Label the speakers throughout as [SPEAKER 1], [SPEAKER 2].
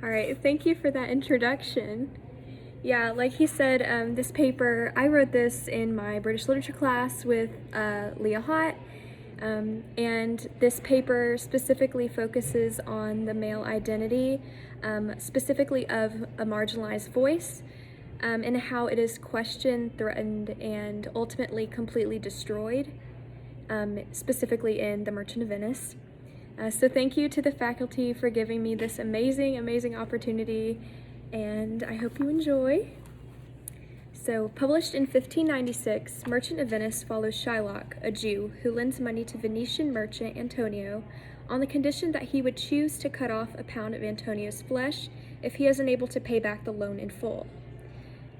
[SPEAKER 1] All right, thank you for that introduction. Yeah, like he said, this paper, I wrote this in my British literature class with Leah Hott, and this paper specifically focuses on the male identity, specifically of a marginalized voice, and how it is questioned, threatened, and ultimately completely destroyed, specifically in The Merchant of Venice. So thank you to the faculty for giving me this amazing opportunity, and I hope you enjoy. So, published in 1596, Merchant of Venice follows Shylock, a Jew, who lends money to Venetian merchant Antonio on the condition that he would choose to cut off a pound of Antonio's flesh if he is unable to pay back the loan in full.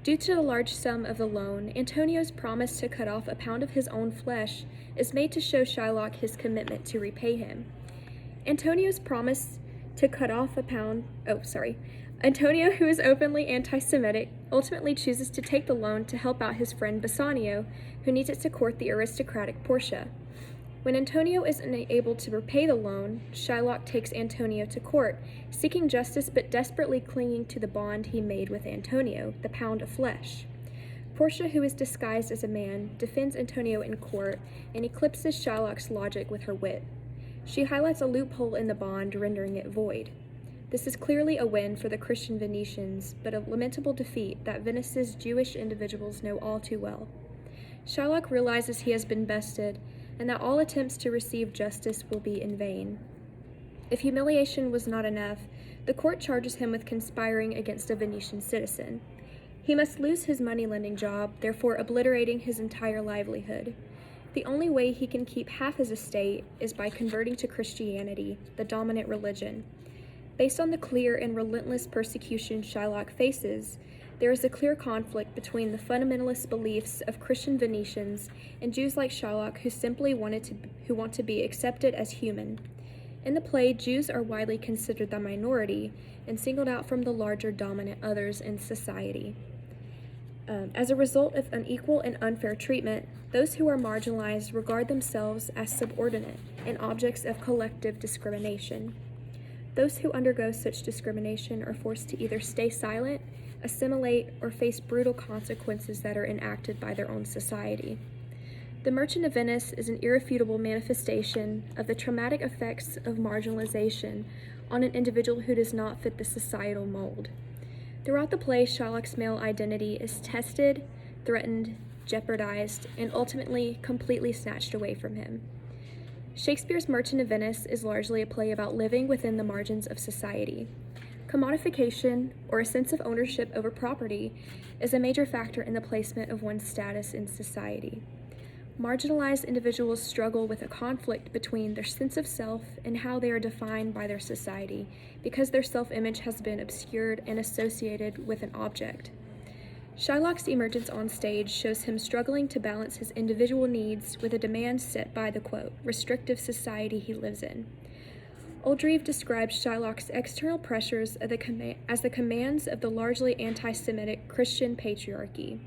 [SPEAKER 1] Due to the large sum of the loan, Antonio's promise to cut off a pound of his own flesh is made to show Shylock his commitment to repay him. Antonio's promise to cut off a pound, Antonio, who is openly anti-Semitic, ultimately chooses to take the loan to help out his friend Bassanio, who needs it to court the aristocratic Portia. When Antonio is unable to repay the loan, Shylock takes Antonio to court, seeking justice but desperately clinging to the bond he made with Antonio, the pound of flesh. Portia, who is disguised as a man, defends Antonio in court and eclipses Shylock's logic with her wit. She highlights a loophole in the bond, rendering it void. This is clearly a win for the Christian Venetians, but a lamentable defeat that Venice's Jewish individuals know all too well. Shylock realizes he has been bested, and that all attempts to receive justice will be in vain. If humiliation was not enough, the court charges him with conspiring against a Venetian citizen. He must lose his money-lending job, therefore obliterating his entire livelihood. The only way he can keep half his estate is by converting to Christianity, the dominant religion. Based on the clear and relentless persecution Shylock faces, there is a clear conflict between the fundamentalist beliefs of Christian Venetians and Jews like Shylock who want to be accepted as human. In the play, Jews are widely considered the minority and singled out from the larger dominant others in society. As a result of unequal and unfair treatment, those who are marginalized regard themselves as subordinate and objects of collective discrimination. Those who undergo such discrimination are forced to either stay silent, assimilate, or face brutal consequences that are enacted by their own society. The Merchant of Venice is an irrefutable manifestation of the traumatic effects of marginalization on an individual who does not fit the societal mold. Throughout the play, Shylock's male identity is tested, threatened, jeopardized, and ultimately completely snatched away from him. Shakespeare's Merchant of Venice is largely a play about living within the margins of society. Commodification, or a sense of ownership over property, is a major factor in the placement of one's status in society. Marginalized individuals struggle with a conflict between their sense of self and how they are defined by their society, because their self-image has been obscured and associated with an object. Shylock's emergence on stage shows him struggling to balance his individual needs with the demands set by the, quote, restrictive society he lives in. Oldreive describes Shylock's external pressures as the commands of the largely anti-Semitic Christian patriarchy.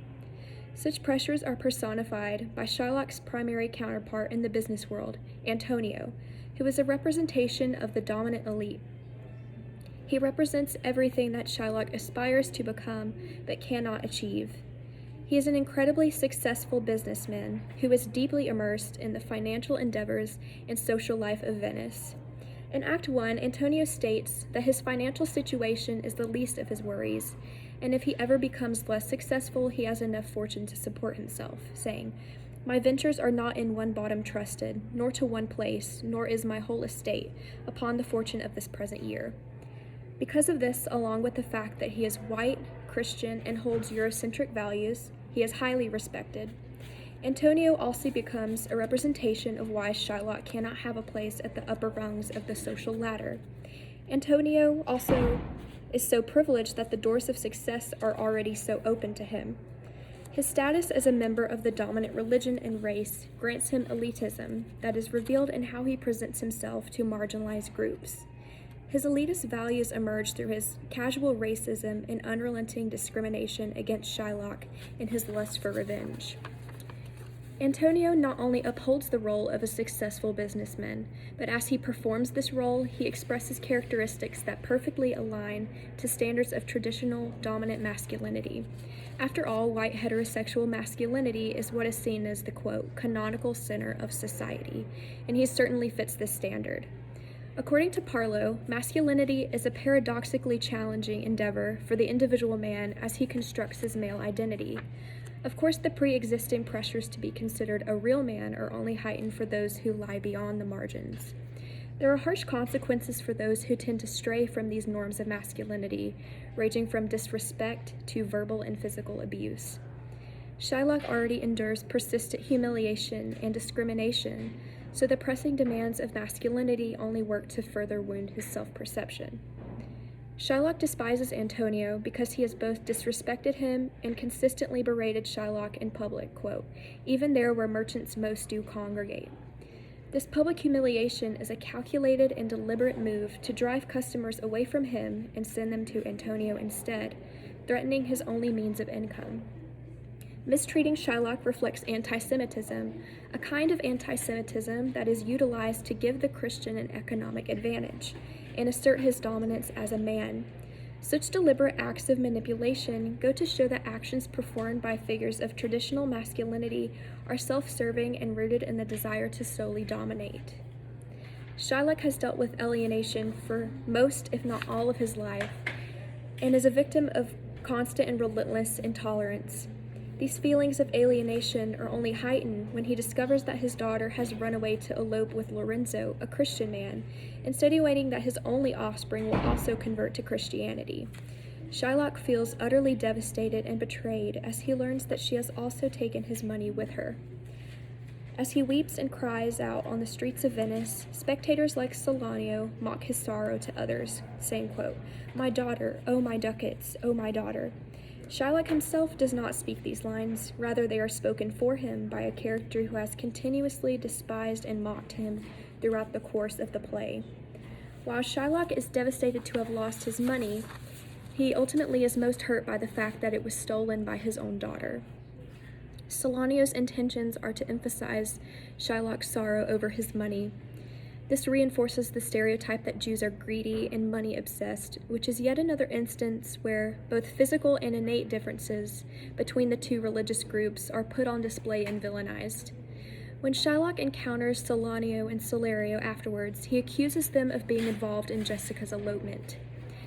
[SPEAKER 1] Such pressures are personified by Shylock's primary counterpart in the business world, Antonio, who is a representation of the dominant elite. He represents everything that Shylock aspires to become but cannot achieve. He is an incredibly successful businessman who is deeply immersed in the financial endeavors and social life of Venice. In Act 1, Antonio states that his financial situation is the least of his worries, and if he ever becomes less successful, he has enough fortune to support himself, saying, "My ventures are not in one bottom trusted, nor to one place, nor is my whole estate upon the fortune of this present year." Because of this, along with the fact that he is white, Christian, and holds Eurocentric values, he is highly respected. Antonio also becomes a representation of why Shylock cannot have a place at the upper rungs of the social ladder. Antonio also is so privileged that the doors of success are already so open to him. His status as a member of the dominant religion and race grants him elitism that is revealed in how he presents himself to marginalized groups. His elitist values emerge through his casual racism and unrelenting discrimination against Shylock and his lust for revenge. Antonio not only upholds the role of a successful businessman, but as he performs this role, he expresses characteristics that perfectly align to standards of traditional dominant masculinity. After all, white heterosexual masculinity is what is seen as the, quote, canonical center of society, and he certainly fits this standard. According to Parlow, masculinity is a paradoxically challenging endeavor for the individual man as he constructs his male identity. Of course, the pre-existing pressures to be considered a real man are only heightened for those who lie beyond the margins. There are harsh consequences for those who tend to stray from these norms of masculinity, ranging from disrespect to verbal and physical abuse. Shylock already endures persistent humiliation and discrimination, so the pressing demands of masculinity only work to further wound his self-perception. Shylock despises Antonio because he has both disrespected him and consistently berated Shylock in public, quote, even there where merchants most do congregate. This public humiliation is a calculated and deliberate move to drive customers away from him and send them to Antonio instead, threatening his only means of income. Mistreating Shylock reflects anti-Semitism, a kind of anti-Semitism that is utilized to give the Christian an economic advantage and assert his dominance as a man. Such deliberate acts of manipulation go to show that actions performed by figures of traditional masculinity are self-serving and rooted in the desire to solely dominate. Shylock has dealt with alienation for most, if not all, of his life, and is a victim of constant and relentless intolerance. These feelings of alienation are only heightened when he discovers that his daughter has run away to elope with Lorenzo, a Christian man, insinuating that his only offspring will also convert to Christianity. Shylock feels utterly devastated and betrayed as he learns that she has also taken his money with her. As he weeps and cries out on the streets of Venice, spectators like Solanio mock his sorrow to others, saying, quote, "My daughter, oh my ducats, oh my daughter." Shylock himself does not speak these lines, rather they are spoken for him by a character who has continuously despised and mocked him throughout the course of the play. While Shylock is devastated to have lost his money, he ultimately is most hurt by the fact that it was stolen by his own daughter. Solanio's intentions are to emphasize Shylock's sorrow over his money. This reinforces the stereotype that Jews are greedy and money-obsessed, which is yet another instance where both physical and innate differences between the two religious groups are put on display and villainized. When Shylock encounters Solanio and Solario afterwards, he accuses them of being involved in Jessica's elopement.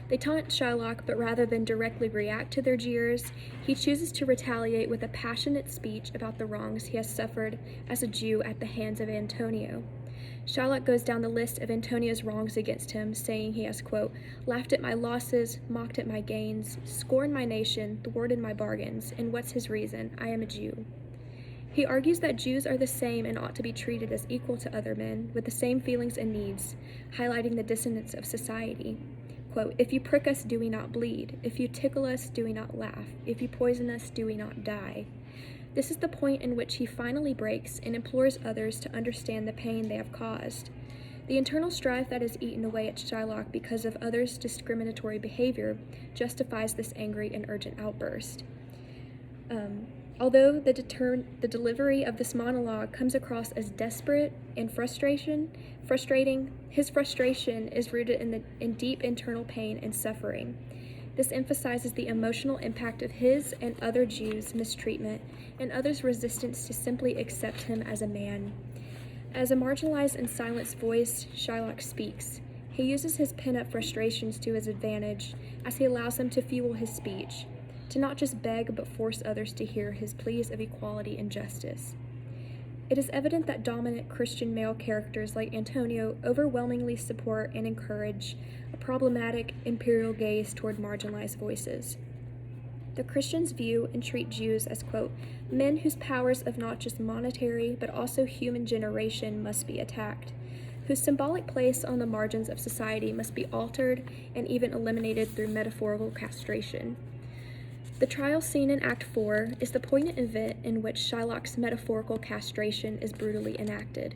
[SPEAKER 1] They taunt Shylock, but rather than directly react to their jeers, he chooses to retaliate with a passionate speech about the wrongs he has suffered as a Jew at the hands of Antonio. Shylock goes down the list of Antonio's wrongs against him, saying he has, quote, laughed at my losses, mocked at my gains, scorned my nation, thwarted my bargains, and what's his reason? I am a Jew. He argues that Jews are the same and ought to be treated as equal to other men, with the same feelings and needs, highlighting the dissonance of society. Quote, if you prick us, do we not bleed? If you tickle us, do we not laugh? If you poison us, do we not die? This is the point in which he finally breaks and implores others to understand the pain they have caused. The internal strife that is eaten away at Shylock because of others' discriminatory behavior justifies this angry and urgent outburst. Although the delivery of this monologue comes across as desperate and frustrating, his frustration is rooted in deep internal pain and suffering. This emphasizes the emotional impact of his and other Jews' mistreatment and others' resistance to simply accept him as a man. As a marginalized and silenced voice, Shylock speaks. He uses his pent-up frustrations to his advantage as he allows them to fuel his speech, to not just beg but force others to hear his pleas of equality and justice. It is evident that dominant Christian male characters like Antonio overwhelmingly support and encourage a problematic imperial gaze toward marginalized voices. The Christians view and treat Jews as, quote, men whose powers of not just monetary but also human generation must be attacked, whose symbolic place on the margins of society must be altered and even eliminated through metaphorical castration. The trial scene in Act 4 is the poignant event in which Shylock's metaphorical castration is brutally enacted.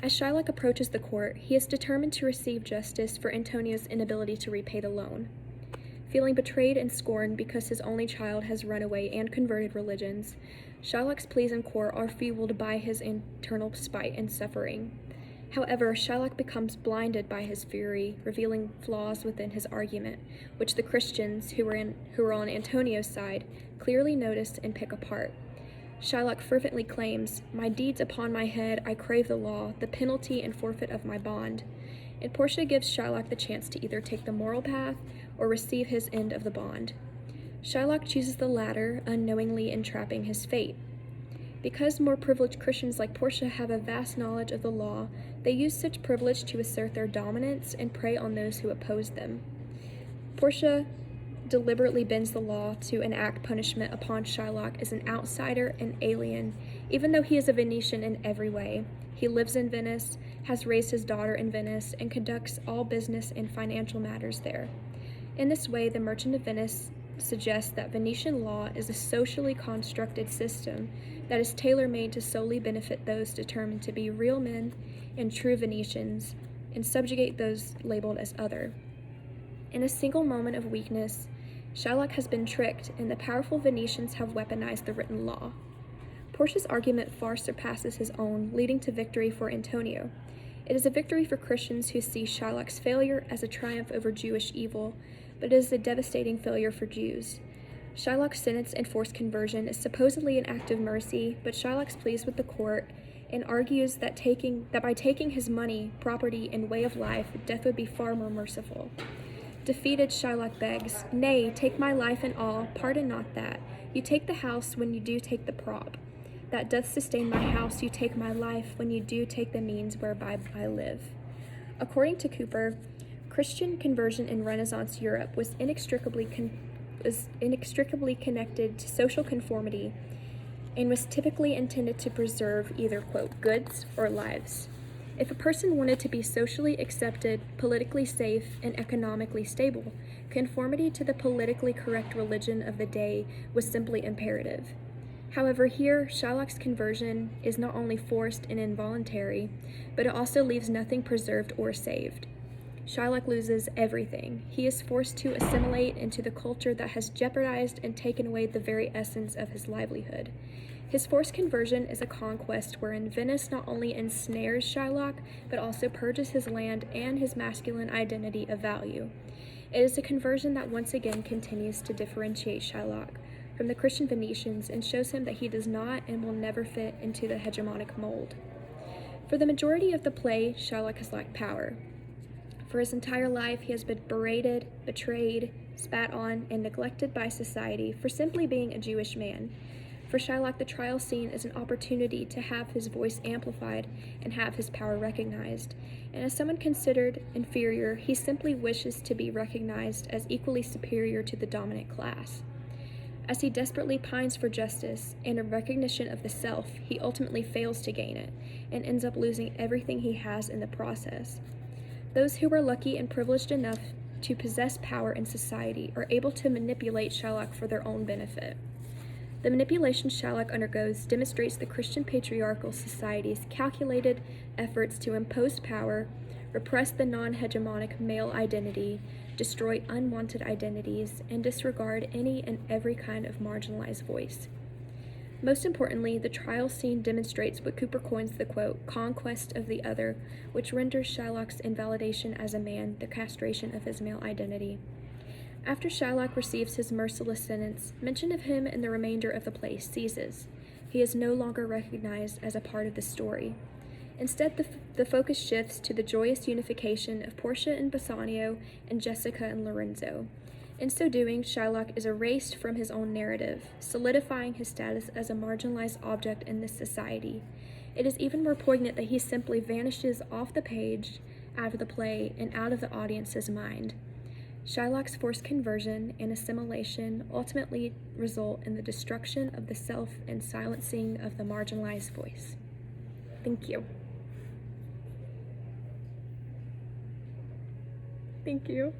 [SPEAKER 1] As Shylock approaches the court, he is determined to receive justice for Antonio's inability to repay the loan. Feeling betrayed and scorned because his only child has run away and converted religions, Shylock's pleas in court are fueled by his internal spite and suffering. However, Shylock becomes blinded by his fury, revealing flaws within his argument, which the Christians, who were on Antonio's side, clearly notice and pick apart. Shylock fervently claims, "My deeds upon my head, I crave the law, the penalty and forfeit of my bond." And Portia gives Shylock the chance to either take the moral path or receive his end of the bond. Shylock chooses the latter, unknowingly entrapping his fate. Because more privileged Christians like Portia have a vast knowledge of the law, they use such privilege to assert their dominance and prey on those who oppose them. Portia deliberately bends the law to enact punishment upon Shylock as an outsider and alien, even though he is a Venetian in every way. He lives in Venice, has raised his daughter in Venice, and conducts all business and financial matters there. In this way, the Merchant of Venice suggests that Venetian law is a socially constructed system that is tailor-made to solely benefit those determined to be real men and true Venetians, and subjugate those labeled as other. In a single moment of weakness, Shylock has been tricked, and the powerful Venetians have weaponized the written law. Portia's argument far surpasses his own, leading to victory for Antonio. It is a victory for Christians who see Shylock's failure as a triumph over Jewish evil, but it is a devastating failure for Jews. Shylock's sentence and forced conversion is supposedly an act of mercy, but Shylock's pleads with the court and argues that by taking his money, property, and way of life, death would be far more merciful. Defeated, Shylock begs, "Nay, take my life and all, pardon not that. You take the house when you do take the prop. That doth sustain my house, you take my life when you do take the means whereby I live." According to Cooper, Christian conversion in Renaissance Europe was inextricably connected to social conformity and was typically intended to preserve either, quote, goods or lives. If a person wanted to be socially accepted, politically safe, and economically stable, conformity to the politically correct religion of the day was simply imperative. However, here, Shylock's conversion is not only forced and involuntary, but it also leaves nothing preserved or saved. Shylock loses everything. He is forced to assimilate into the culture that has jeopardized and taken away the very essence of his livelihood. His forced conversion is a conquest wherein Venice not only ensnares Shylock, but also purges his land and his masculine identity of value. It is a conversion that once again continues to differentiate Shylock from the Christian Venetians and shows him that he does not and will never fit into the hegemonic mold. For the majority of the play, Shylock has lacked power. For his entire life, he has been berated, betrayed, spat on, and neglected by society for simply being a Jewish man. For Shylock, the trial scene is an opportunity to have his voice amplified and have his power recognized. And as someone considered inferior, he simply wishes to be recognized as equally superior to the dominant class. As he desperately pines for justice and a recognition of the self, he ultimately fails to gain it and ends up losing everything he has in the process. Those who are lucky and privileged enough to possess power in society are able to manipulate Shylock for their own benefit. The manipulation Shylock undergoes demonstrates the Christian patriarchal society's calculated efforts to impose power, repress the non-hegemonic male identity, destroy unwanted identities, and disregard any and every kind of marginalized voice. Most importantly, the trial scene demonstrates what Cooper coins the, quote, conquest of the other, which renders Shylock's invalidation as a man the castration of his male identity. After Shylock receives his merciless sentence, mention of him in the remainder of the play ceases. He is no longer recognized as a part of the story. Instead, the focus shifts to the joyous unification of Portia and Bassanio and Jessica and Lorenzo. In so doing, Shylock is erased from his own narrative, solidifying his status as a marginalized object in this society. It is even more poignant that he simply vanishes off the page, out of the play, and out of the audience's mind. Shylock's forced conversion and assimilation ultimately result in the destruction of the self and silencing of the marginalized voice. Thank you. Thank you.